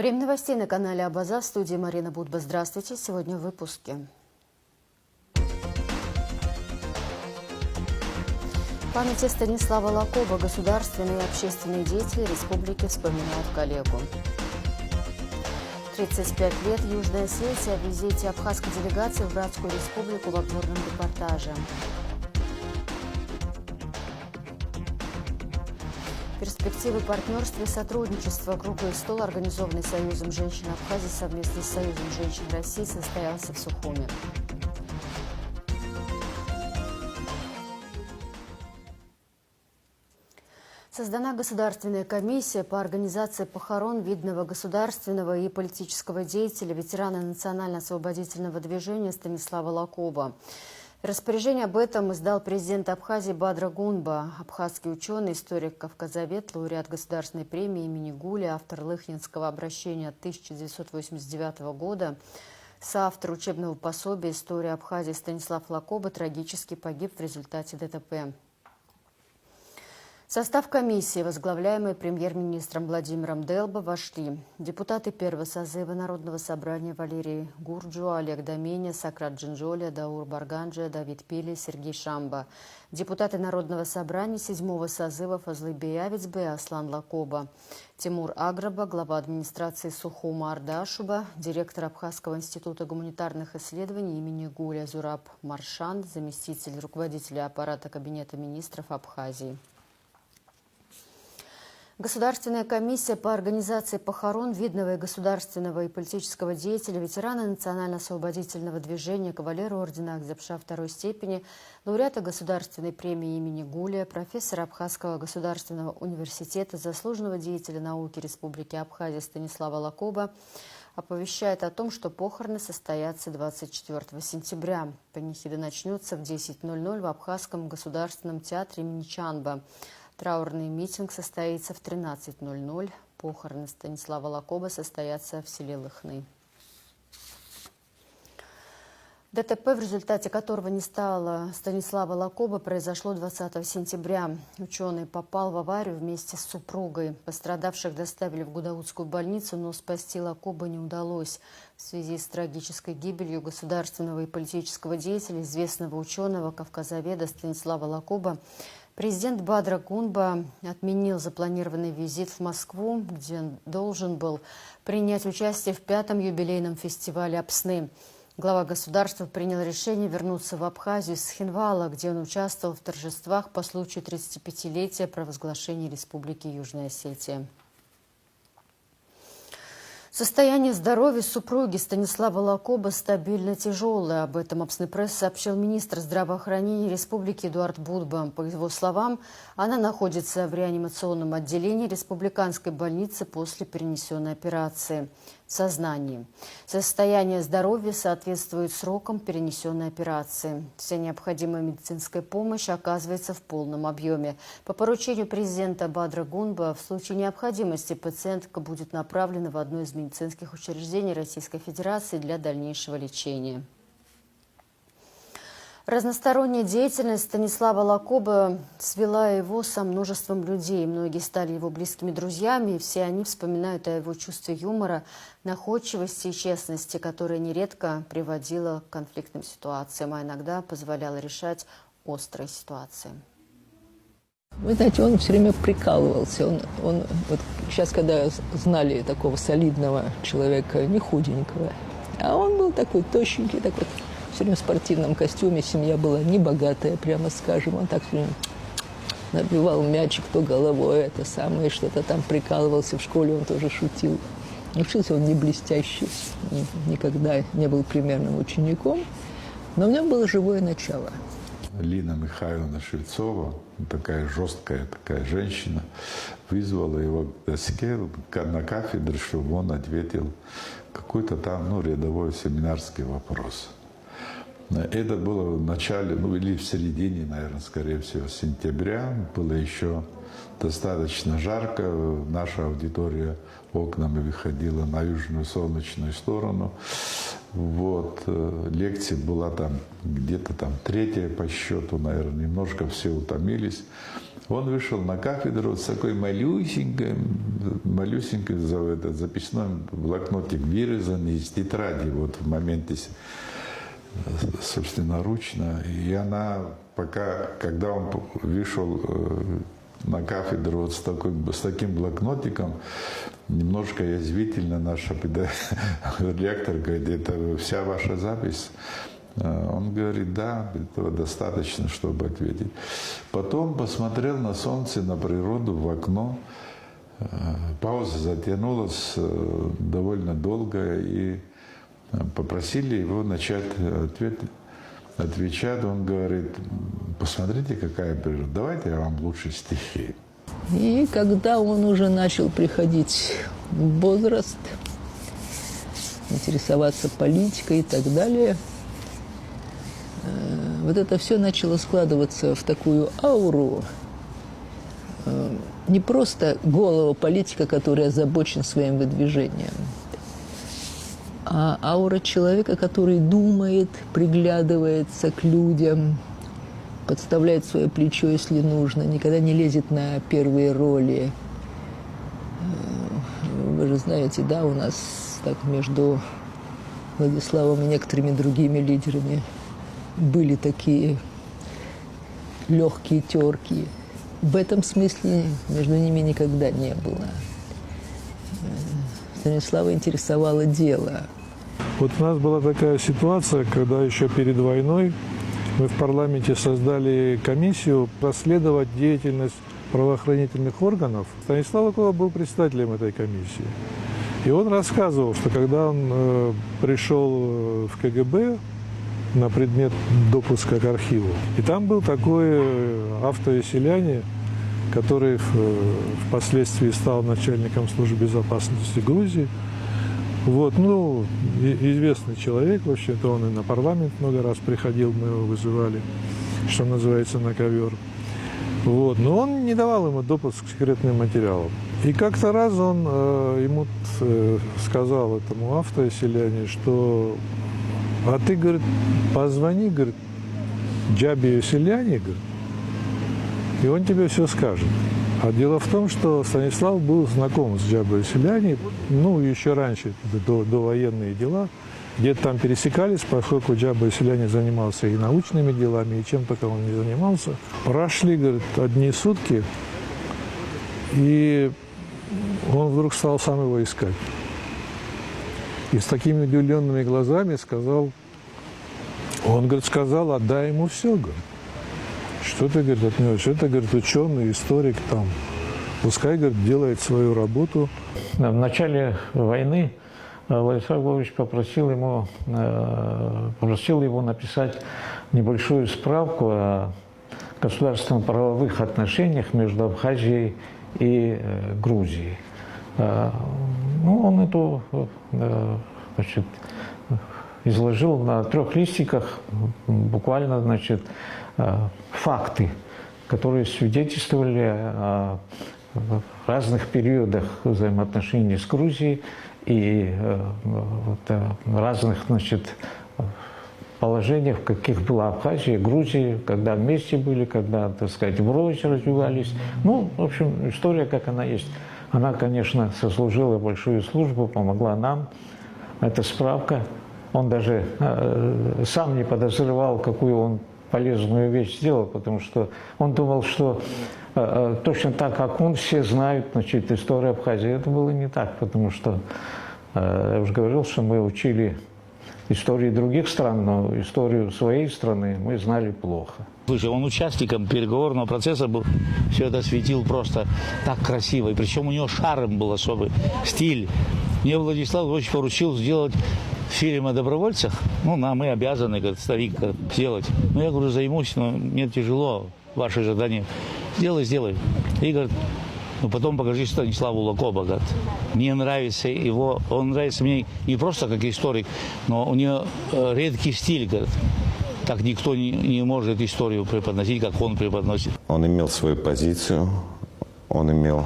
Время новостей на канале Абаза. В студии Марина Будба. Здравствуйте. Сегодня в выпуске. В памяти Станислава Лакоба государственные и общественные деятели республики вспоминают коллегу. 35 лет Южная Осетия. О визите абхазской делегации в Братскую республику в обзорном репортаже. Перспективы партнерства и сотрудничества. Круглый стол, организованный Союзом женщин Абхазии совместно с Союзом женщин России, состоялся в Сухуми. Создана Государственная комиссия по организации похорон видного государственного и политического деятеля, ветерана национально-освободительного движения Станислава Лакоба. Распоряжение об этом издал президент Абхазии Бадра Гунба. Абхазский ученый, историк, кавказовед, лауреат Государственной премии имени Гули, автор Лыхнинского обращения 1989 года, соавтор учебного пособия «История Абхазии» Станислав Лакоба трагически погиб в результате ДТП. В состав комиссии, возглавляемой премьер-министром Владимиром Делба, вошли депутаты первого созыва Народного собрания Валерий Гурджу, Олег Доменя, Сократ Джинджоли, Даур Барганджия, Давид Пили, Сергей Шамба, депутаты Народного собрания седьмого созыва Фазлыбей Авицбей, Аслан Лакоба, Тимур Аграба, глава администрации Сухума Ардашуба, директор Абхазского института гуманитарных исследований имени Гуля Зураб Маршан, заместитель руководителя аппарата Кабинета министров Абхазии. Государственная комиссия по организации похорон видного и государственного и политического деятеля, ветерана национально-освободительного движения, кавалера ордена Акзепша второй степени, лауреата Государственной премии имени Гуля, профессора Абхазского государственного университета, заслуженного деятеля науки Республики Абхазия Станислава Лакоба оповещает о том, что похороны состоятся 24 сентября. Панихида начнется в 10:00 в Абхазском государственном театре имени Чанба. Траурный митинг состоится в 13:00. Похороны Станислава Лакоба состоятся в селе Лыхны. ДТП, в результате которого не стало Станислава Лакоба, произошло 20 сентября. Ученый попал в аварию вместе с супругой. Пострадавших доставили в Гудаутскую больницу, но спасти Лакоба не удалось. В связи с трагической гибелью государственного и политического деятеля, известного ученого, кавказоведа Станислава Лакоба, президент Бадра Гунба отменил запланированный визит в Москву, где он должен был принять участие в 5-м юбилейном фестивале Апсны. Глава государства принял решение вернуться в Абхазию с Хинвала, где он участвовал в торжествах по случаю 35-летия провозглашения Республики Южная Осетия. Состояние здоровья супруги Станислава Лакоба стабильно тяжелое. Об этом Апсны-пресс сообщил министр здравоохранения Республики Эдуард Будба. По его словам, она находится в реанимационном отделении республиканской больницы после перенесенной операции в сознании. Состояние здоровья соответствует срокам перенесенной операции. Вся необходимая медицинская помощь оказывается в полном объеме. По поручению президента Бадра Гунба в случае необходимости пациентка будет направлена в одно из медицинских учреждений Российской Федерации для дальнейшего лечения. Разносторонняя деятельность Станислава Лакоба свела его со множеством людей. Многие стали его близкими друзьями, и все они вспоминают о его чувстве юмора, находчивости и честности, которая нередко приводила к конфликтным ситуациям, а иногда позволяла решать острые ситуации. Вы знаете, он все время прикалывался. Он вот сейчас, когда знали такого солидного человека, не худенького, а он был такой тощенький, такой все время в спортивном костюме, семья была небогатая, прямо скажем. Он так все время набивал мячик то головой, это самое, что-то там прикалывался. В школе он тоже шутил. Учился он не блестящий, никогда не был примерным учеником, но в нем было живое начало. Лина Михайловна Шельцова, такая жесткая такая женщина, вызвала его к доске на кафедре, чтобы он ответил какой-то там рядовой семинарский вопрос. Это было в начале, или в середине, наверное, скорее всего, сентября. Было еще достаточно жарко. Наша аудитория окнами выходила на южную солнечную сторону. Вот, лекция была там где-то там 3-я по счету, наверное, немножко все утомились. Он вышел на кафедру с такой малюсенькой записной блокнотик вырезан из тетради, вот в моменте собственноручно. И она пока, когда он вышел на кафедру вот с таким блокнотиком, немножко язвительно наша лектор говорит, это вся ваша запись? Он говорит, да, этого достаточно, чтобы ответить. Потом посмотрел на солнце, на природу, в окно. Пауза затянулась довольно долго, и попросили его начать отвечать. Он говорит, посмотрите, какая природа, давайте я вам лучше стихи. И когда он уже начал приходить в возраст, интересоваться политикой и так далее, вот это все начало складываться в такую ауру, не просто голого политика, который озабочен своим выдвижением, а аура человека, который думает, приглядывается к людям, подставляет свое плечо, если нужно, никогда не лезет на первые роли. Вы же знаете, да, у нас так между Владиславом и некоторыми другими лидерами были такие легкие терки. В этом смысле между ними никогда не было. Станислава интересовало дело. Вот у нас была такая ситуация, когда еще перед войной мы в парламенте создали комиссию расследовать деятельность правоохранительных органов. Станислав Лакоба был председателем этой комиссии. И он рассказывал, что когда он пришел в КГБ на предмет допуска к архиву, и там был такой автовеселянин, который впоследствии стал начальником службы безопасности Грузии. Вот, ну, известный человек, в общем-то, он и на парламент много раз приходил, мы его вызывали, что называется, на ковер. Вот, но он не давал ему допуск к секретным материалам. И как-то раз он ему сказал, этому автоселяне, что а ты, говорит, позвони, говорит, Джабе Юселяне, говорит, и он тебе все скажет. А дело в том, что Станислав был знаком с Джабе Юселяне, ну, еще раньше, до военные дела, где-то там пересекались, поскольку Джабе Юселяне занимался и научными делами, и чем только он не занимался. Прошли, говорит, одни сутки, и он вдруг стал сам его искать. И с такими удивленными глазами сказал, он, говорит, сказал, отдай ему все, говорит. Что ты, говорит, от него, что это, говорит, ученый, историк там, пускай, говорит, делает свою работу. В начале войны Владислав Глебович попросил его написать небольшую справку о государственно-правовых отношениях между Абхазией и Грузией. Ну, он эту, значит, изложил на 3 листиках буквально, значит, факты, которые свидетельствовали о разных периодах взаимоотношений с Грузией и разных, значит, положениях, в каких была Абхазия и Грузия, когда вместе были, когда, так сказать, врозь развивались. Ну, в общем, история, как она есть. Она, конечно, сослужила большую службу, помогла нам. Это справка. Он даже сам не подозревал, какую он полезную вещь сделал, потому что он думал, что точно так, как он, все знают, значит, историю Абхазии. Это было не так, потому что, я уже говорил, что мы учили истории других стран, но историю своей страны мы знали плохо. Слушай, он участником переговорного процесса был, все это светил просто так красиво. И причем у него шарм был особый, стиль. Мне Владислав Глебович поручил сделать фильм о добровольцах. Ну, мы обязаны, как старик, сделать. Ну, я говорю, займусь, но мне тяжело, ваши задания. Сделай. И говорит, ну, потом покажи Станиславу Лакоба, говорит. Мне нравится его, он нравится мне не просто как историк, но у него редкий стиль, говорит. Так никто не может историю преподносить, как он преподносит. Он имел свою позицию, он имел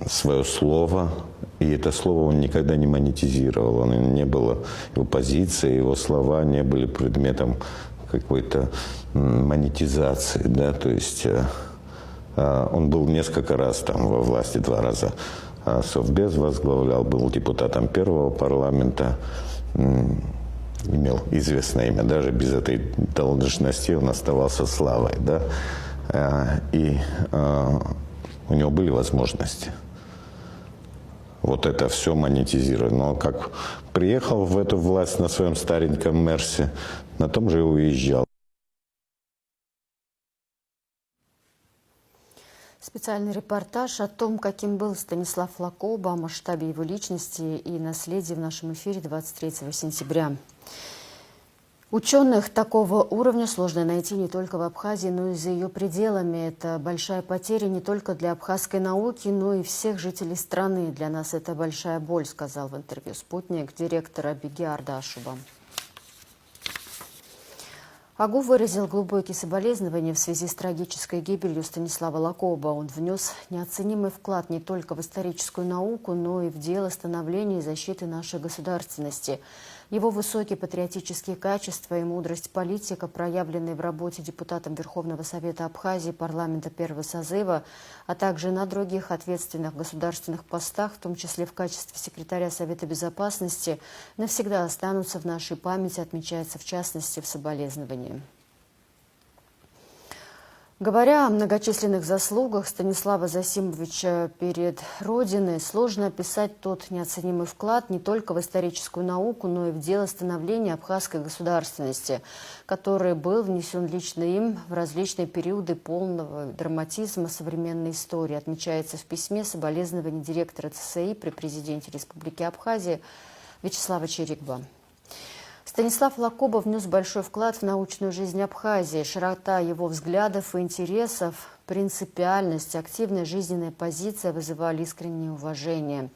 свое слово, И это слово он никогда не монетизировал. Он не было его позиции, его слова не были предметом какой-то монетизации. Да? То есть он был несколько раз там во власти, 2 раза Совбез возглавлял, был депутатом первого парламента, имел известное имя, даже без этой должности он оставался славой. Да? И у него были возможности вот это все монетизировать. Но как приехал в эту власть на своем стареньком Мерсе, на том же и уезжал. Специальный репортаж о том, каким был Станислав Лакоба, о масштабе его личности и наследии в нашем эфире 23 сентября. Ученых такого уровня сложно найти не только в Абхазии, но и за ее пределами. Это большая потеря не только для абхазской науки, но и всех жителей страны. Для нас это большая боль, сказал в интервью «Спутник» директор Абиги Ардашуба. АГУ выразил глубокие соболезнования в связи с трагической гибелью Станислава Лакоба. Он внес неоценимый вклад не только в историческую науку, но и в дело становления и защиты нашей государственности. Его высокие патриотические качества и мудрость политика, проявленные в работе депутатом Верховного Совета Абхазии парламента первого созыва, а также на других ответственных государственных постах, в том числе в качестве секретаря Совета Безопасности, навсегда останутся в нашей памяти, отмечается в частности в соболезновании. Говоря о многочисленных заслугах Станислава Засимовича перед Родиной, сложно описать тот неоценимый вклад не только в историческую науку, но и в дело становления абхазской государственности, который был внесен лично им в различные периоды полного драматизма современной истории, отмечается в письме соболезнований директора ЦСИ при президенте Республики Абхазия Вячеслава Чирикба. Станислав Лакоба внес большой вклад в научную жизнь Абхазии. Широта его взглядов и интересов, принципиальность, активная жизненная позиция вызывали искреннее уважение.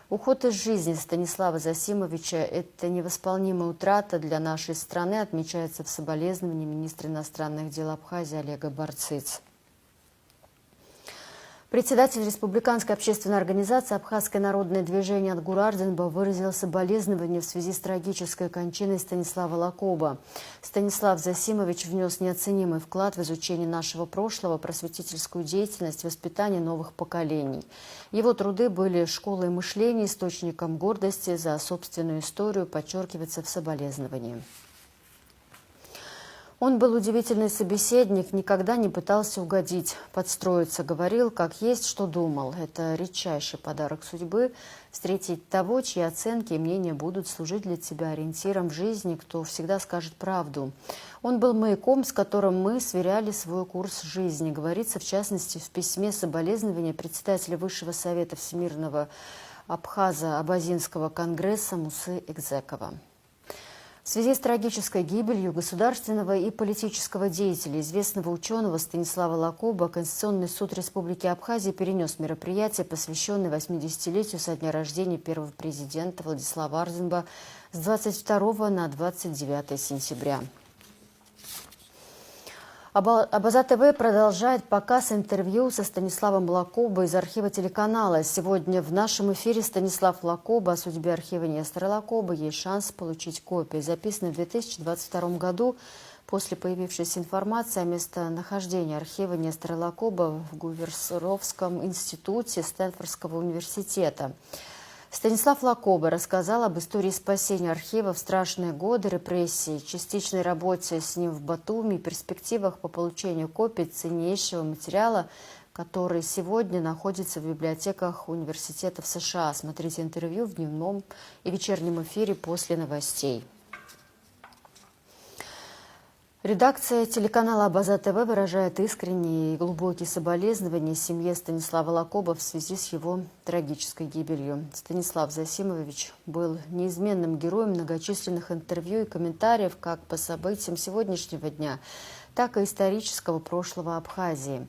Уход из жизни Станислава Засимовича – это невосполнимая утрата для нашей страны, отмечается в соболезновании министра иностранных дел Абхазии Олега Барциц. Председатель Республиканской общественной организации «Абхазское народное движение» Отгур Арденба выразил соболезнования в связи с трагической кончиной Станислава Лакоба. Станислав Засимович внес неоценимый вклад в изучение нашего прошлого, просветительскую деятельность, воспитание новых поколений. Его труды были школой мышления, источником гордости за собственную историю, подчеркивается в соболезновании. Он был удивительный собеседник, никогда не пытался угодить, подстроиться, говорил, как есть, что думал. Это редчайший подарок судьбы – встретить того, чьи оценки и мнения будут служить для тебя ориентиром в жизни, кто всегда скажет правду. Он был маяком, с которым мы сверяли свой курс жизни, говорится, в частности, в письме соболезнования председателя Высшего совета Всемирного Абхазо-Абазинского конгресса Мусы Экзекова. В связи с трагической гибелью государственного и политического деятеля, известного ученого Станислава Лакоба, Конституционный суд Республики Абхазия перенес мероприятие, посвященное 80-летию со дня рождения первого президента Владислава Арденба с 22 на 29 сентября. Абаза ТВ продолжает показ интервью со Станиславом Лакоба из архива телеканала. Сегодня в нашем эфире Станислав Лакоба. О судьбе архива Нестора Лакоба есть шанс получить копии. Записанной в 2022 году после появившейся информации о местонахождении архива Нестора Лакоба в Гуверсоровском институте Стэнфордского университета. Станислав Лакоба рассказал об истории спасения архива в страшные годы репрессий, частичной работе с ним в Батуми и перспективах по получению копий ценнейшего материала, который сегодня находится в библиотеках университетов США. Смотрите интервью в дневном и вечернем эфире после новостей. Редакция телеканала Абаза ТВ выражает искренние и глубокие соболезнования семье Станислава Лакоба в связи с его трагической гибелью. Станислав Засимович был неизменным героем многочисленных интервью и комментариев как по событиям сегодняшнего дня, так и исторического прошлого Абхазии.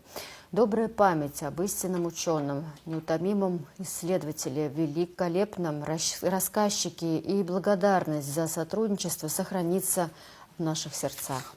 Добрая память об истинном ученом, неутомимом исследователе, великолепном рассказчике и благодарность за сотрудничество сохранится в наших сердцах.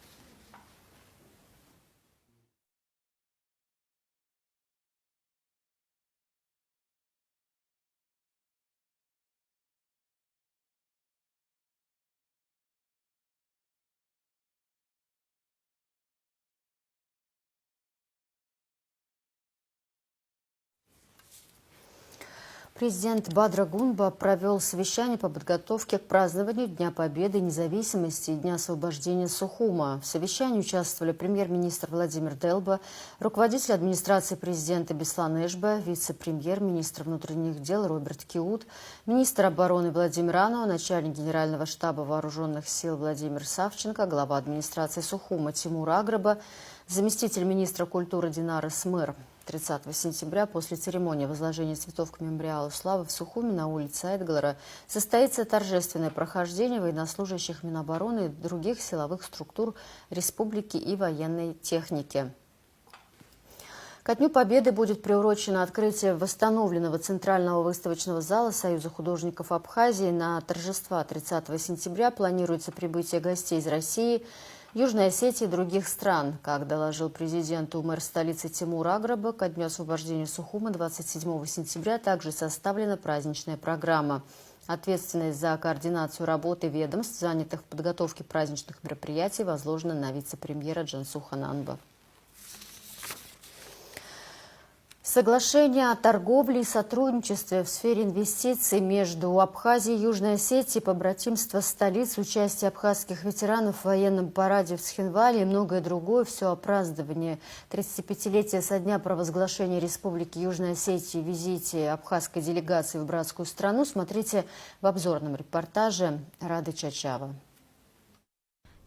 Президент Бадра Гунба провел совещание по подготовке к празднованию Дня Победы, независимости и Дня освобождения Сухума. В совещании участвовали премьер-министр Владимир Делба, руководитель администрации президента Беслан Эшба, вице-премьер-министр внутренних дел Роберт Киут, министр обороны Владимир Анов, начальник генерального штаба вооруженных сил Владимир Савченко, глава администрации Сухума Тимур Аграба, заместитель министра культуры Динара Смыр. 30 сентября после церемонии возложения цветов к мемориалу славы в Сухуме на улице Эдгалера состоится торжественное прохождение военнослужащих Минобороны и других силовых структур республики и военной техники. Ко Дню Победы будет приурочено открытие восстановленного центрального выставочного зала Союза художников Абхазии. На торжества 30 сентября планируется прибытие гостей из России, Южной Осетии и других стран. Как доложил президенту мэр столицы Тимур Аграба, ко Дню освобождения Сухума 27 сентября также составлена праздничная программа. Ответственность за координацию работы ведомств, занятых в подготовке праздничных мероприятий, возложена на вице-премьера Джансу Хананба. Соглашение о торговле и сотрудничестве в сфере инвестиций между Абхазией и Южной Осетией, побратимство столиц, участие абхазских ветеранов в военном параде в Цхинвале и многое другое. Все о праздновании 35-летия со дня провозглашения Республики Южной Осетии и визите абхазской делегации в братскую страну смотрите в обзорном репортаже Рады Чачава.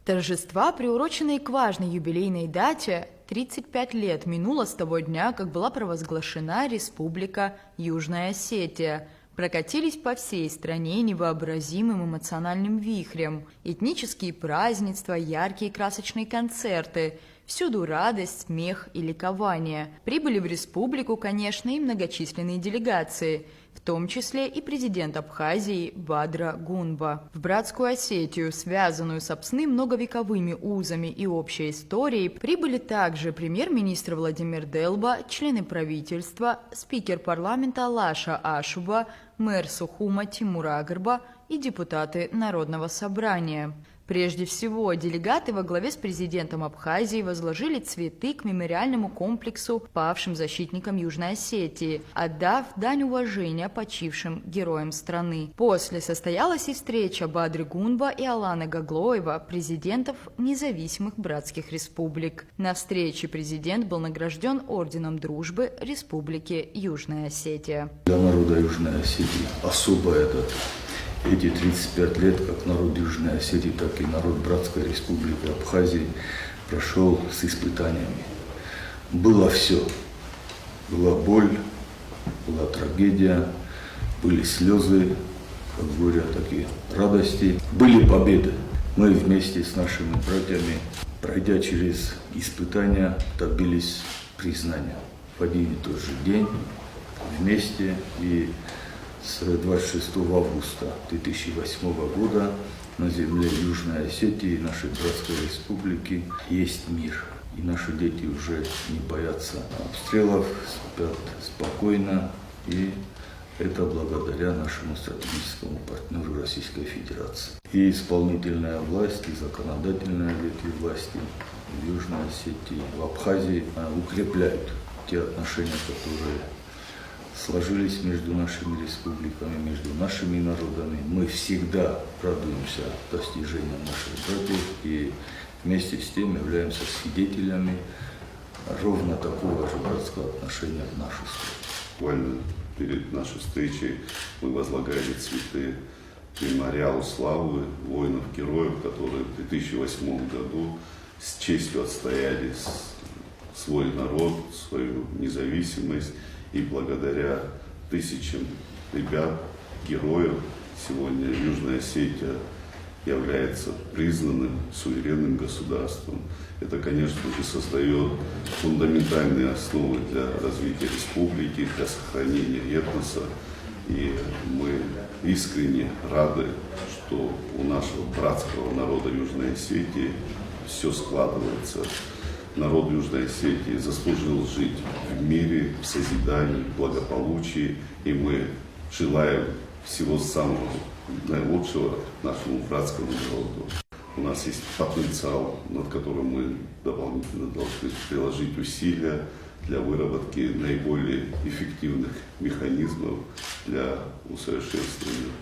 Торжества, приуроченные к важной юбилейной дате, 35 лет минуло с того дня, как была провозглашена Республика Южная Осетия, прокатились по всей стране невообразимым эмоциональным вихрем. Этнические празднества, яркие красочные концерты, всюду радость, смех и ликование. Прибыли в республику, конечно, и многочисленные делегации, в том числе и президент Абхазии Бадра Гунба. В братскую Осетию, связанную с Апсны многовековыми узами и общей историей, прибыли также премьер-министр Владимир Делба, члены правительства, спикер парламента Лаша Ашуба, мэр Сухума Тимур Аграба и депутаты Народного собрания. Прежде всего, делегаты во главе с президентом Абхазии возложили цветы к мемориальному комплексу павшим защитникам Южной Осетии, отдав дань уважения почившим героям страны. После состоялась и встреча Бадры Гунба и Аланы Гаглоева, президентов независимых братских республик. На встрече президент был награжден орденом дружбы Республики Южная Осетия. Для народа Южной Осетии особо эти 35 лет, как народ Южной Осетии, так и народ Братской Республики Абхазии прошел с испытаниями. Было все. Была боль, была трагедия, были слезы, как горя, так и радости. Были победы. Мы вместе с нашими братьями, пройдя через испытания, добились признания. В один и тот же день, вместе, и с 26 августа 2008 года на земле Южной Осетии, нашей братской республики, есть мир. И наши дети уже не боятся обстрелов, спят спокойно. И это благодаря нашему стратегическому партнеру Российской Федерации. И исполнительная власть, и законодательная ветви власти в Южной Осетии, в Абхазии укрепляют те отношения, которые сложились между нашими республиками, между нашими народами. Мы всегда радуемся достижениям наших братьев и вместе с тем являемся свидетелями ровно такого же братского отношения в нашу страну. Буквально перед нашей встречей мы возлагали цветы к мемориалу славы воинов-героев, которые в 2008 году с честью отстояли свой народ, свою независимость. И благодаря тысячам ребят, героев, сегодня Южная Осетия является признанным суверенным государством. Это, конечно же, создает фундаментальные основы для развития республики, для сохранения этноса. И мы искренне рады, что у нашего братского народа Южной Осетии все складывается. Народ Южной Осетии заслужил жить в мире, в созидании, в благополучии. И мы желаем всего самого наилучшего нашему братскому народу. У нас есть потенциал, над которым мы дополнительно должны приложить усилия для выработки наиболее эффективных механизмов для усовершенствования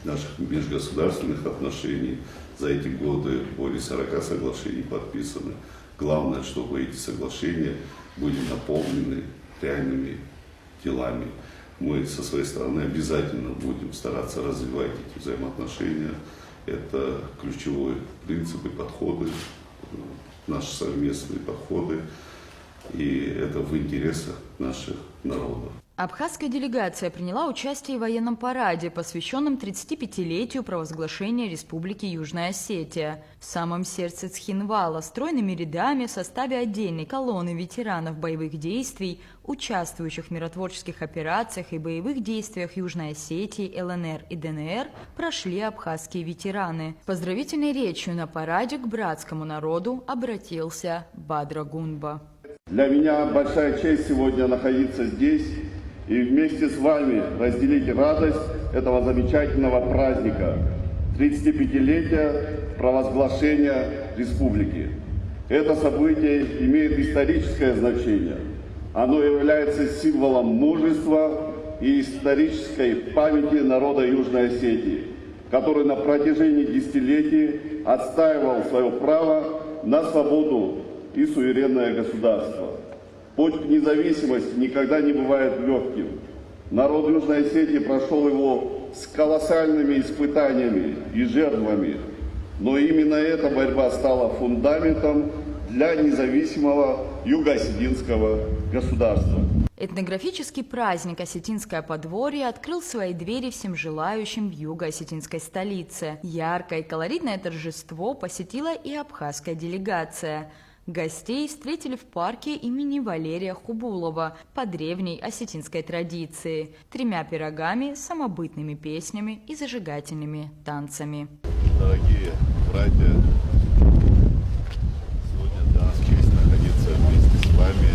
наших межгосударственных отношений. За эти годы более 40 соглашений подписаны. Главное, чтобы эти соглашения были наполнены реальными делами. Мы со своей стороны обязательно будем стараться развивать эти взаимоотношения. Это ключевой принцип и подходы, наши совместные подходы. И это в интересах наших народов. Абхазская делегация приняла участие в военном параде, посвященном 35-летию провозглашения Республики Южная Осетия. В самом сердце Цхинвала стройными рядами в составе отдельной колонны ветеранов боевых действий, участвующих в миротворческих операциях и боевых действиях Южной Осетии, ЛНР и ДНР, прошли абхазские ветераны. С поздравительной речью на параде к братскому народу обратился Бадра Гунба. Для меня большая честь сегодня находиться здесь и вместе с вами разделить радость этого замечательного праздника – 35-летия провозглашения республики. Это событие имеет историческое значение. Оно является символом мужества и исторической памяти народа Южной Осетии, который на протяжении десятилетий отстаивал свое право на свободу и суверенное государство. Путь к независимости никогда не бывает легким. Народ Южной Осетии прошел его с колоссальными испытаниями и жертвами, но именно эта борьба стала фундаментом для независимого юго-осетинского государства. Этнографический праздник «Осетинское подворье» открыл свои двери всем желающим в юго-осетинской столице. Яркое и колоритное торжество посетила и абхазская делегация. Гостей встретили в парке имени Валерия Хубулова по древней осетинской традиции – 3 пирогами, самобытными песнями и зажигательными танцами. Дорогие братья, сегодня для нас честь находиться вместе с вами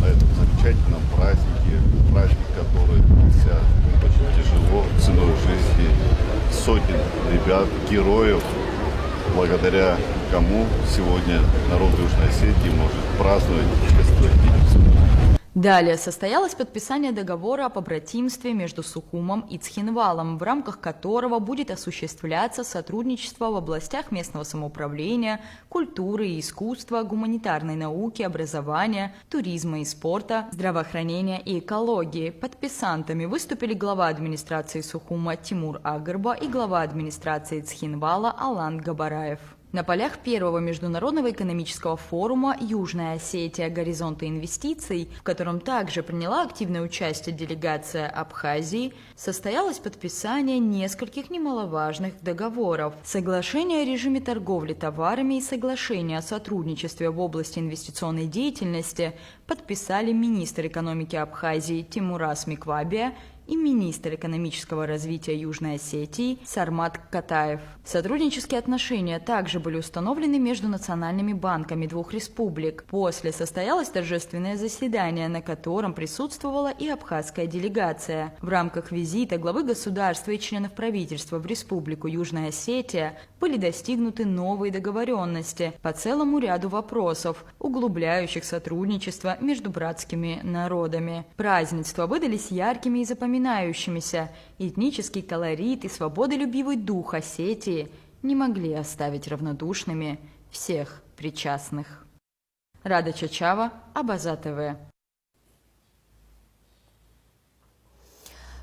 на этом замечательном празднике, праздник, который длился очень тяжело, ценой жизни сотен ребят, героев, благодаря кому сегодня народ Южной Осетии может праздновать и чествовать День Сухума. Далее состоялось подписание договора о побратимстве между Сухумом и Цхинвалом, в рамках которого будет осуществляться сотрудничество в областях местного самоуправления, культуры и искусства, гуманитарной науки, образования, туризма и спорта, здравоохранения и экологии. Подписантами выступили глава администрации Сухума Тимур Агарба и глава администрации Цхинвала Алан Габараев. На полях первого международного экономического форума «Южная Осетия. Горизонты инвестиций», в котором также приняла активное участие делегация Абхазии, состоялось подписание нескольких немаловажных договоров. Соглашение о режиме торговли товарами и соглашение о сотрудничестве в области инвестиционной деятельности подписали министр экономики Абхазии Тимурас Миквабия и министр экономического развития Южной Осетии Сармат Катаев. Сотруднические отношения также были установлены между национальными банками двух республик. После состоялось торжественное заседание, на котором присутствовала и абхазская делегация. В рамках визита главы государства и членов правительства в Республику Южная Осетия были достигнуты новые договоренности по целому ряду вопросов, углубляющих сотрудничество между братскими народами. Празднества выдались яркими и запоминающимися. Этнический колорит и свободолюбивый дух Осетии не могли оставить равнодушными всех причастных. Рада Чачава, Абаза ТВ.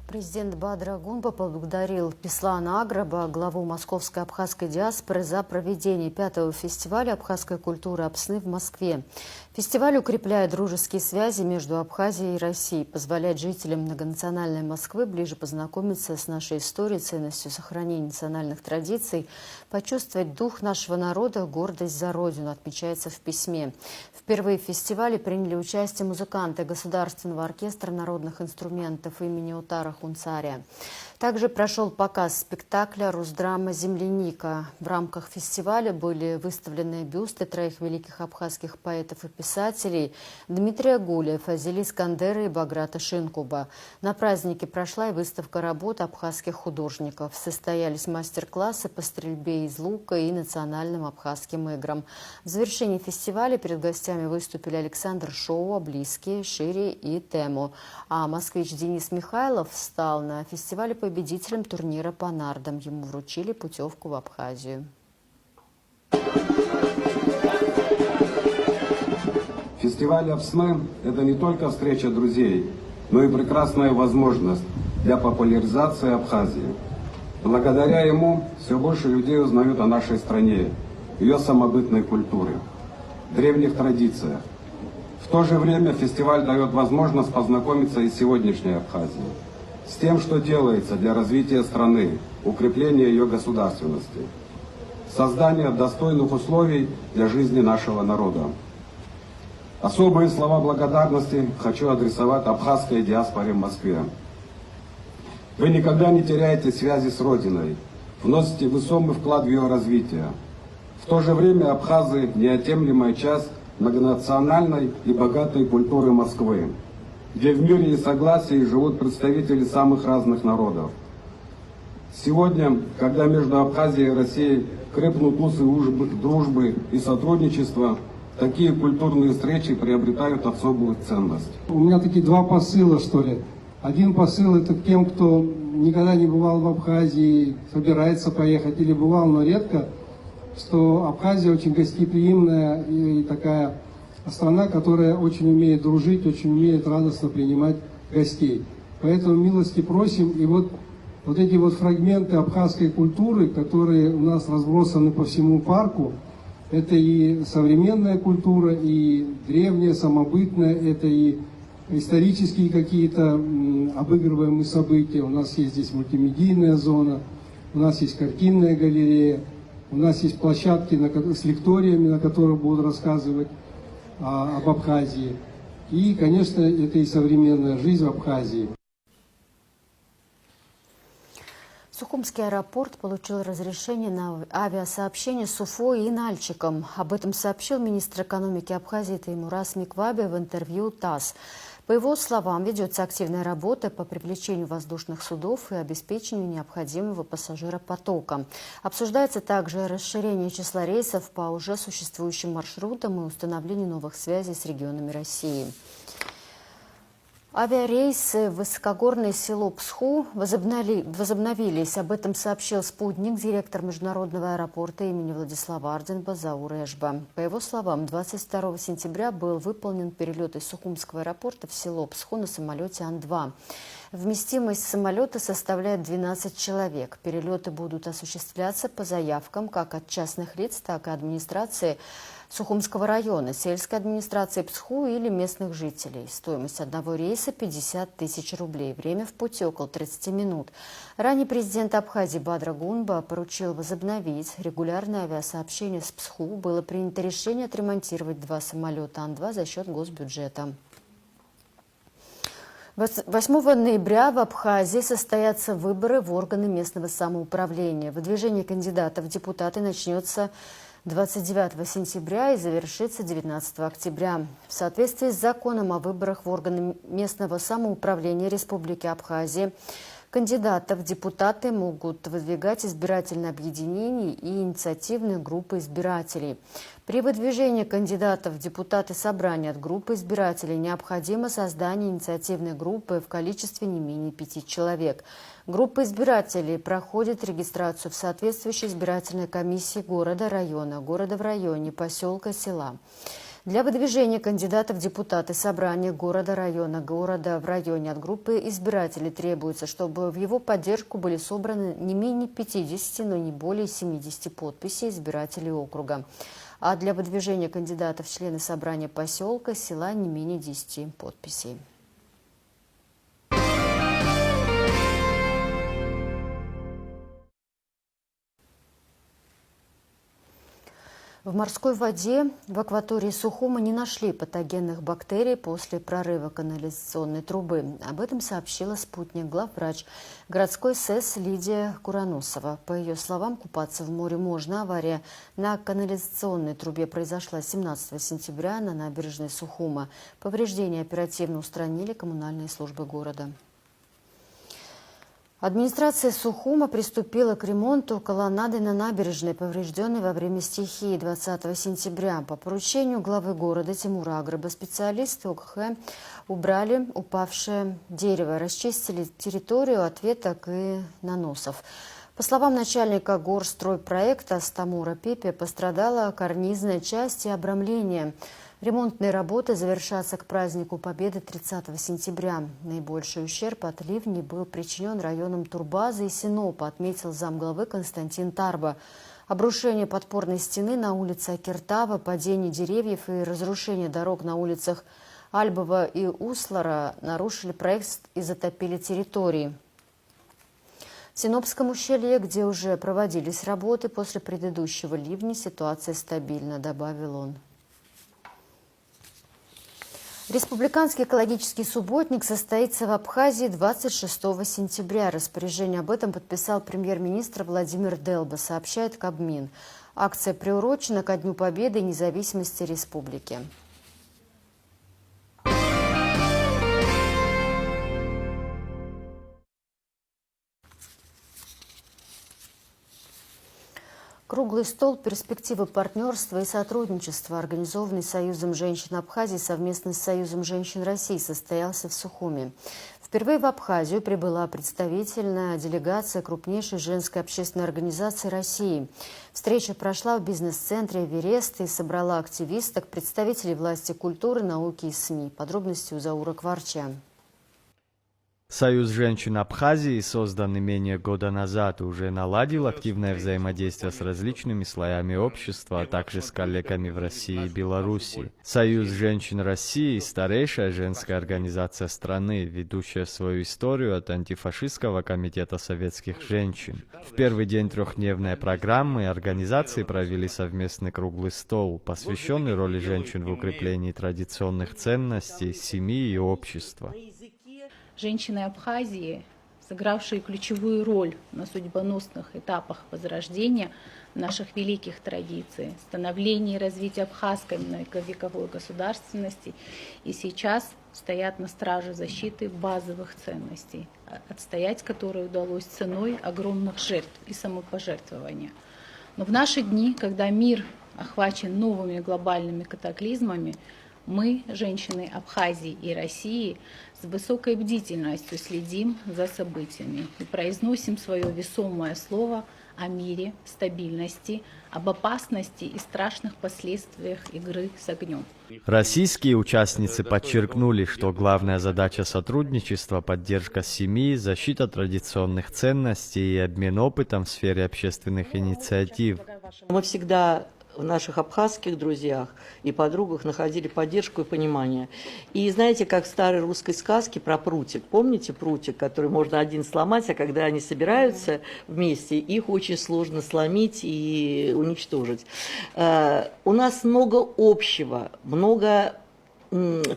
Президент Бадра Гунба поблагодарил Пислана Аграба, главу московской абхазской диаспоры, за проведение 5-го фестиваля абхазской культуры «Апсны» в Москве. Фестиваль укрепляет дружеские связи между Абхазией и Россией, позволяет жителям многонациональной Москвы ближе познакомиться с нашей историей, ценностью сохранения национальных традиций, почувствовать дух нашего народа, гордость за Родину, отмечается в письме. Впервые в фестивале приняли участие музыканты Государственного оркестра народных инструментов имени Утара Хунцария. Также прошел показ спектакля «Русдрама «Земляника». В рамках фестиваля были выставлены бюсты троих великих абхазских поэтов и писателей Дмитрия Гулия, Фазили Искандера и Баграта Шинкуба. На празднике прошла и выставка работ абхазских художников. Состоялись мастер-классы по стрельбе из лука и национальным абхазским играм. В завершении фестиваля перед гостями выступили Александр Шоуа, Близкие, Шири и Тему. А москвич Денис Михайлов стал на фестивале победителем турнира по нардам. Ему вручили путевку в Абхазию. Фестиваль «Абсме» – это не только встреча друзей, но и прекрасная возможность для популяризации Абхазии. Благодаря ему все больше людей узнают о нашей стране, ее самобытной культуре, древних традициях. В то же время фестиваль дает возможность познакомиться и с сегодняшней Абхазией, с тем, что делается для развития страны, укрепления ее государственности, создания достойных условий для жизни нашего народа. Особые слова благодарности хочу адресовать абхазской диаспоре в Москве. Вы никогда не теряете связи с Родиной, вносите весомый вклад в ее развитие. В то же время абхазы – неотъемлемая часть многонациональной и богатой культуры Москвы, где в мире и согласии живут представители самых разных народов. Сегодня, когда между Абхазией и Россией крепнут узы дружбы и сотрудничества, такие культурные встречи приобретают особую ценность. У меня такие два посыла, что ли. Один посыл — это к тем, кто никогда не бывал в Абхазии, собирается поехать или бывал, но редко, что Абхазия очень гостеприимная и такая страна, которая очень умеет дружить, очень умеет радостно принимать гостей. Поэтому милости просим. И вот эти вот фрагменты абхазской культуры, которые у нас разбросаны по всему парку, это и современная культура, и древняя, самобытная, это и исторические какие-то обыгрываемые события. У нас есть здесь мультимедийная зона, у нас есть картинная галерея, у нас есть площадки с лекториями, на которых будут рассказывать об Абхазии. И, конечно, это и современная жизнь в Абхазии. Сухумский аэропорт получил разрешение на авиасообщение с Уфой и Нальчиком. Об этом сообщил министр экономики Абхазии Теймураз Микваби в интервью ТАСС. По его словам, ведется активная работа по привлечению воздушных судов и обеспечению необходимого пассажиропотока. Обсуждается также расширение числа рейсов по уже существующим маршрутам и установление новых связей с регионами России. Авиарейсы в высокогорное село Псху возобновились. Об этом сообщил «Спутник» директор международного аэропорта имени Владислава Арденба Заур Эшба. По его словам, 22 сентября был выполнен перелет из Сухумского аэропорта в село Псху на самолете Ан-2. Вместимость самолета составляет 12 человек. Перелеты будут осуществляться по заявкам как от частных лиц, так и администрации Сухумского района, сельской администрации Псху или местных жителей. Стоимость одного рейса – 50 тысяч рублей. Время в пути – около 30 минут. Ранее президент Абхазии Бадра Гунба поручил возобновить регулярное авиасообщение с Псху. Было принято решение отремонтировать 2 самолета Ан-2 за счет госбюджета. 8 ноября в Абхазии состоятся выборы в органы местного самоуправления. Выдвижение кандидатов в депутаты начнется 29 сентября и завершится 19 октября. В соответствии с законом о выборах в органы местного самоуправления Республики Абхазия, кандидатов в депутаты могут выдвигать избирательные объединения и инициативные группы избирателей. При выдвижении кандидатов в депутаты собрания от группы избирателей необходимо создание инициативной группы в количестве не менее 5 человек. Группа избирателей проходит регистрацию в соответствующей избирательной комиссии города, района, города в районе, поселка, села. Для выдвижения кандидатов в депутаты собрания города, района, города в районе от группы избирателей требуется, чтобы в его поддержку были собраны не менее 50, но не более 70 подписей избирателей округа. А для выдвижения кандидатов в члены собрания поселка, села не менее 10 подписей. В морской воде в акватории Сухума не нашли патогенных бактерий после прорыва канализационной трубы. Об этом сообщила спутник главврач городской СЭС Лидия Куранусова. По ее словам, купаться в море можно. Авария на канализационной трубе произошла 17 сентября на набережной Сухума. Повреждения оперативно устранили коммунальные службы города. Администрация Сухума приступила к ремонту колоннады на набережной, поврежденной во время стихии 20 сентября. По поручению главы города Тимура Аграба специалисты ОКХ убрали упавшее дерево, расчистили территорию от веток и наносов. По словам начальника горстройпроекта Стамура Пипи, пострадала карнизная часть и обрамление. Ремонтные работы завершатся к празднику Победы 30 сентября. Наибольший ущерб от ливней был причинен районам Турбазы и Синопа, отметил замглавы Константин Тарба. Обрушение подпорной стены на улице Акиртава, падение деревьев и разрушение дорог на улицах Альбова и Услара нарушили проект и затопили территории. В Синопском ущелье, где уже проводились работы после предыдущего ливня, ситуация стабильна, добавил он. Республиканский экологический субботник состоится в Абхазии 26 сентября. Распоряжение об этом подписал премьер-министр Владимир Делба, сообщает Кабмин. Акция приурочена ко Дню Победы и независимости республики. Круглый стол «Перспективы партнерства и сотрудничества», организованный Союзом женщин Абхазии совместно с Союзом женщин России, состоялся в Сухуме. Впервые в Абхазию прибыла представительная делегация крупнейшей женской общественной организации России. Встреча прошла в бизнес-центре «Эверест» и собрала активисток, представителей власти, культуры, науки и СМИ. Подробности у Заура Кварча. Союз женщин Абхазии, созданный менее года назад, уже наладил активное взаимодействие с различными слоями общества, а также с коллегами в России и Беларуси. Союз женщин России – старейшая женская организация страны, ведущая свою историю от антифашистского комитета советских женщин. В первый день трехдневной программы организации провели совместный круглый стол, посвященный роли женщин в укреплении традиционных ценностей, семьи и общества. Женщины Абхазии, сыгравшие ключевую роль на судьбоносных этапах возрождения наших великих традиций, становления и развития абхазской многовековой государственности, и сейчас стоят на страже защиты базовых ценностей, отстоять которые удалось ценой огромных жертв и самопожертвования. Но в наши дни, когда мир охвачен новыми глобальными катаклизмами, мы, женщины Абхазии и России, с высокой бдительностью следим за событиями и произносим свое весомое слово о мире, стабильности, об опасности и страшных последствиях игры с огнем. Российские участницы подчеркнули, что главная задача сотрудничества – поддержка семьи, защита традиционных ценностей и обмен опытом в сфере общественных инициатив. Мы всегда в наших абхазских друзьях и подругах находили поддержку и понимание. И знаете, как в старой русской сказке про прутик. Помните прутик, который можно один сломать, а когда они собираются вместе, их очень сложно сломить и уничтожить. У нас много общего, много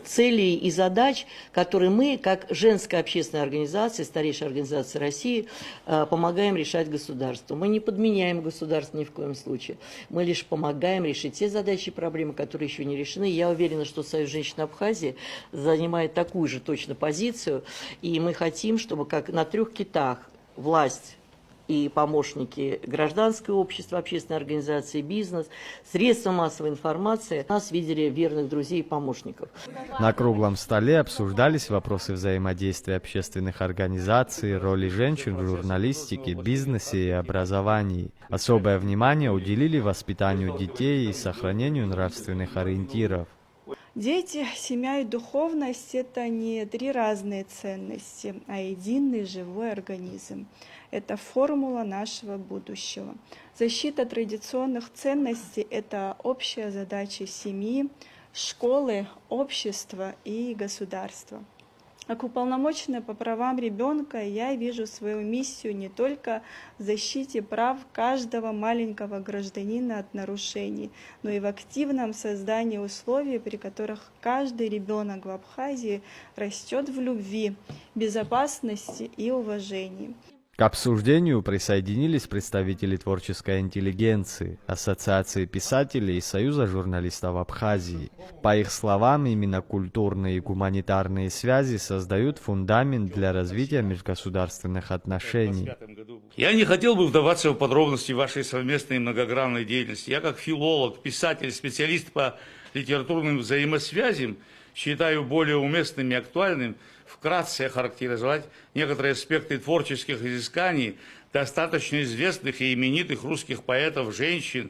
целей и задач, которые мы, как женская общественная организация, старейшая организация России, помогаем решать государству. Мы не подменяем государство ни в коем случае. Мы лишь помогаем решить те задачи и проблемы, которые еще не решены. Я уверена, что Союз женщин Абхазии занимает такую же точно позицию. И мы хотим, чтобы как на трех китах власть и помощники гражданское общество, общественные организации, бизнес, средства массовой информации нас видели верных друзей и помощников. На круглом столе обсуждались вопросы взаимодействия общественных организаций, роли женщин в журналистике, бизнесе и образовании. Особое внимание уделили воспитанию детей и сохранению нравственных ориентиров. Дети, семья и духовность – это не три разные ценности, а единый живой организм. Это формула нашего будущего. Защита традиционных ценностей – это общая задача семьи, школы, общества и государства. Как уполномоченная по правам ребенка я вижу свою миссию не только в защите прав каждого маленького гражданина от нарушений, но и в активном создании условий, при которых каждый ребенок в Абхазии растет в любви, безопасности и уважении. К обсуждению присоединились представители творческой интеллигенции, Ассоциации писателей и Союза журналистов Абхазии. По их словам, именно культурные и гуманитарные связи создают фундамент для развития межгосударственных отношений. Я не хотел бы вдаваться в подробности вашей совместной многогранной деятельности. Я как филолог, писатель, специалист по литературным взаимосвязям считаю более уместным и актуальным вкратце охарактеризовать некоторые аспекты творческих изысканий достаточно известных и именитых русских поэтов, женщин,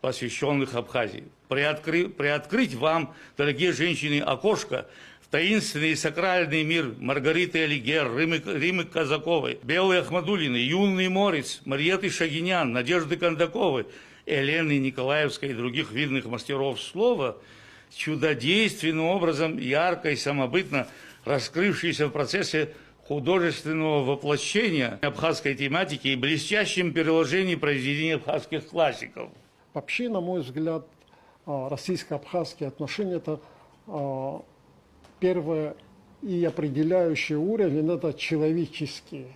посвященных Абхазии. Приоткрыть вам, дорогие женщины, окошко в таинственный и сакральный мир Маргариты Алигер, Римы Казаковой, Беллы Ахмадулиной, Юлны Морец, Марьеты Шагинян, Надежды Кондаковой, Елены Николаевской и других видных мастеров слова, чудодейственным образом, ярко и самобытно раскрывшиеся в процессе художественного воплощения абхазской тематики и блестящем переложении произведений абхазских классиков. Вообще, на мой взгляд, российско-абхазские отношения – это первое и определяющий уровень – это человеческие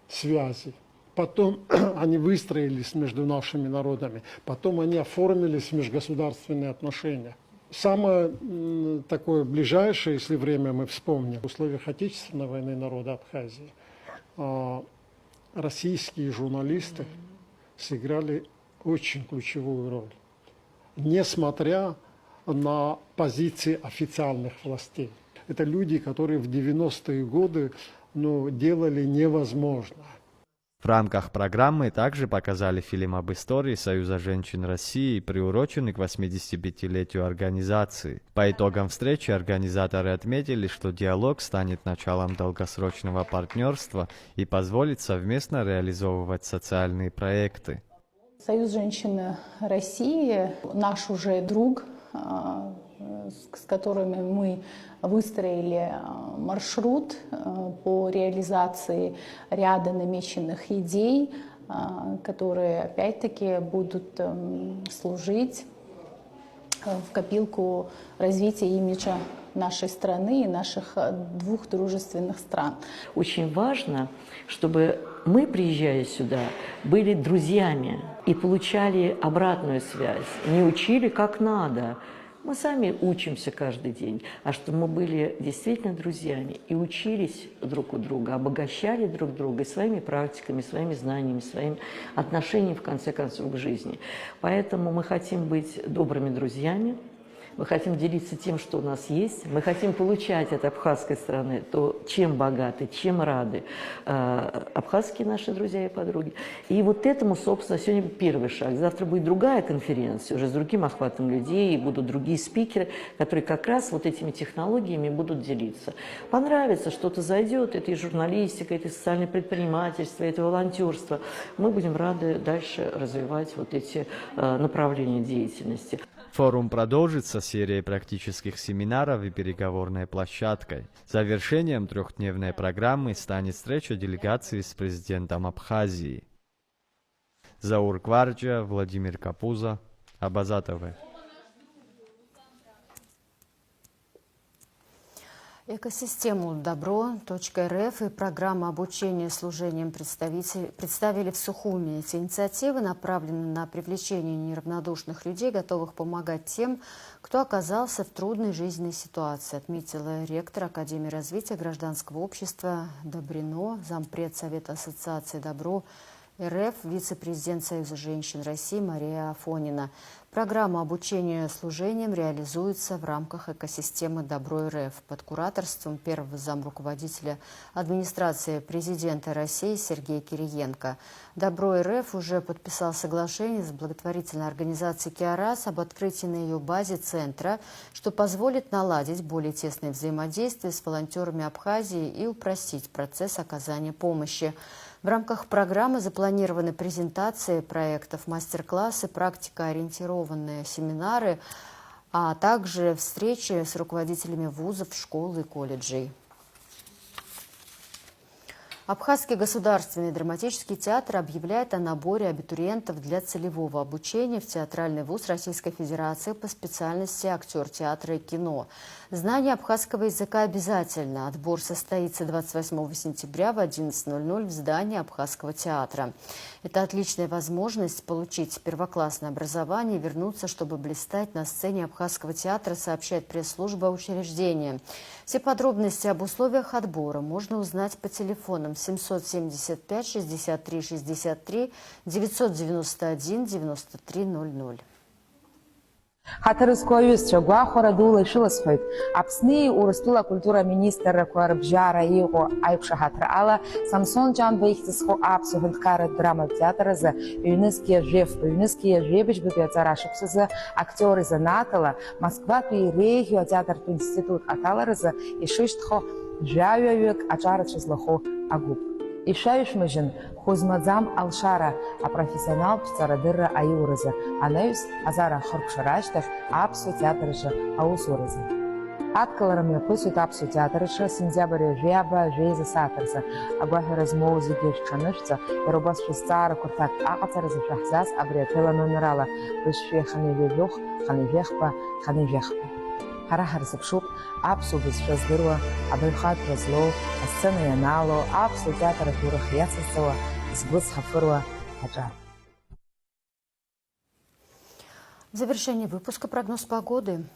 связи. Потом они выстроились между нашими народами, потом они оформились в межгосударственные отношения. Самое такое ближайшее, если время мы вспомним, в условиях Отечественной войны народа Абхазии, российские журналисты сыграли очень ключевую роль, несмотря на позиции официальных властей. Это люди, которые в 90-е годы делали невозможное. В рамках программы также показали фильм об истории Союза женщин России, приуроченный к 85-летию организации. По итогам встречи организаторы отметили, что диалог станет началом долгосрочного партнерства и позволит совместно реализовывать социальные проекты. Союз женщин России наш уже друг, с которыми мы выстроили маршрут по реализации ряда намеченных идей, которые опять-таки будут служить в копилку развития имиджа нашей страны и наших двух дружественных стран. Очень важно, чтобы мы, приезжая сюда, были друзьями и получали обратную связь, не учили как надо. Мы сами учимся каждый день, а что мы были действительно друзьями и учились друг у друга, обогащали друг друга своими практиками, своими знаниями, своим отношением, в конце концов, к жизни. Поэтому мы хотим быть добрыми друзьями, мы хотим делиться тем, что у нас есть, мы хотим получать от абхазской страны то, чем богаты, чем рады абхазские наши друзья и подруги. И вот этому, собственно, сегодня первый шаг. Завтра будет другая конференция, уже с другим охватом людей, и будут другие спикеры, которые как раз вот этими технологиями будут делиться. Понравится, что-то зайдет, это и журналистика, это и социальное предпринимательство, это волонтерство. Мы будем рады дальше развивать вот эти направления деятельности. Форум продолжится серией практических семинаров и переговорной площадкой. Завершением трехдневной программы станет встреча делегации с президентом Абхазии. Заур Кварджа, Владимир Капуза, Абаза ТВ. Экосистему Добро.рф и программа обучения служением представили в Сухуми. Эти инициативы направлены на привлечение неравнодушных людей, готовых помогать тем, кто оказался в трудной жизненной ситуации, отметила ректор Академии развития гражданского общества Добрино, зампред Совета Ассоциации Добро РФ, вице-президент Союза женщин России Мария Афонина. Программа обучения служением реализуется в рамках экосистемы Добро РФ под кураторством первого замруководителя администрации президента России Сергея Кириенко. Добро РФ уже подписал соглашение с благотворительной организацией «Киарас» об открытии на ее базе центра, что позволит наладить более тесное взаимодействие с волонтерами Абхазии и упростить процесс оказания помощи. В рамках программы запланированы презентации проектов, мастер-классы, практикоориентированные семинары, а также встречи с руководителями вузов, школ и колледжей. Абхазский государственный драматический театр объявляет о наборе абитуриентов для целевого обучения в театральный вуз Российской Федерации по специальности актер театра и кино. Знание абхазского языка обязательно. Отбор состоится 28 сентября в 11:00 в здании Абхазского театра. Это отличная возможность получить первоклассное образование и вернуться, чтобы блистать на сцене Абхазского театра, сообщает пресс-служба учреждения. Все подробности об условиях отбора можно узнать по телефонам 775 63 63 991 93 00. Хатарызкоюз гуахора дула шиласхойт. Апсни урыстула культура министра Куарбжара его айпшахатра ала Самсон Джан Бейхтисхо апсу хенткара драма театра за юнеские жебич бюджетарашипсы за актеры за Натала Москва и регио театр институт аталары за и шиштхо жавявек ачара числохо агуб. И шаишмыжин хузмадзам алшара, а профессионал пцарадырра аюрыза, а неюс азара хоркшараштах апсу театрыша аусурыза. Аткаларами пысут апсу театрыша сентябрь жеба жейза сатырза, а гуахи размоузы гешчанышца, и рубас шестара куртак акацарыза шахзас абриатела номерала, вышве ханевежух, ханевехпа, ханевехпа. Харахар сапшуп, апсу без шаздырва, абельхат разло, а сцена янало, апсу театра турах яцесова, сгуц хафырва, хаджар. В завершении выпуска прогноз погоды. –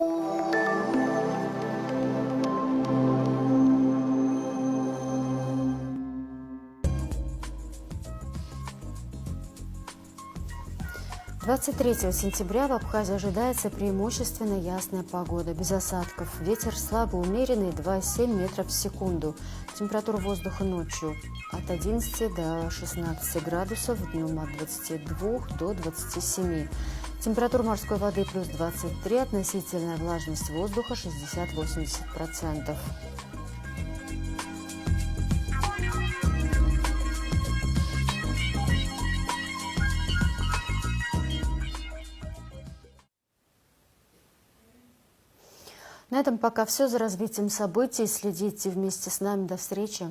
23 сентября в Абхазии ожидается преимущественно ясная погода, без осадков. Ветер слабо умеренный 2,7 метров в секунду. Температура воздуха ночью от 11 до 16 градусов, днем от 22 до 27. Температура морской воды плюс 23, относительная влажность воздуха 60-80%. На этом пока все. За развитием событий следите вместе с нами. До встречи.